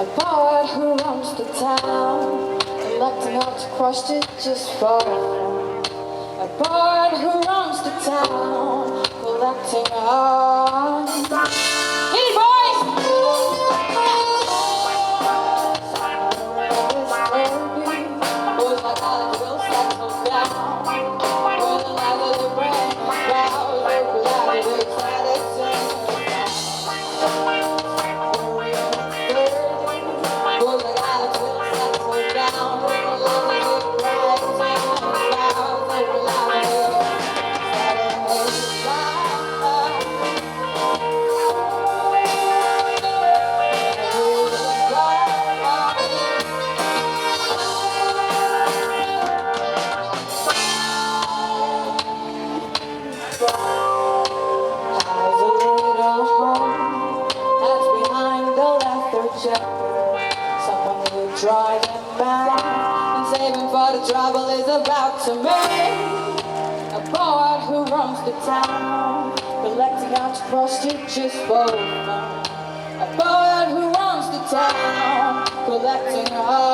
A poet who roams the town, electing out to crush stitches for fun. A poet who roams the town, collecting on. Hey boys! Boys like Alex will settle down. Boys like the rain, clouds, look like the excited sun. Someone will dry them back and save him for the trouble is about to make. A poet who roams the town, collecting out to cross stitches for fun. A poet who roams the town, collecting out.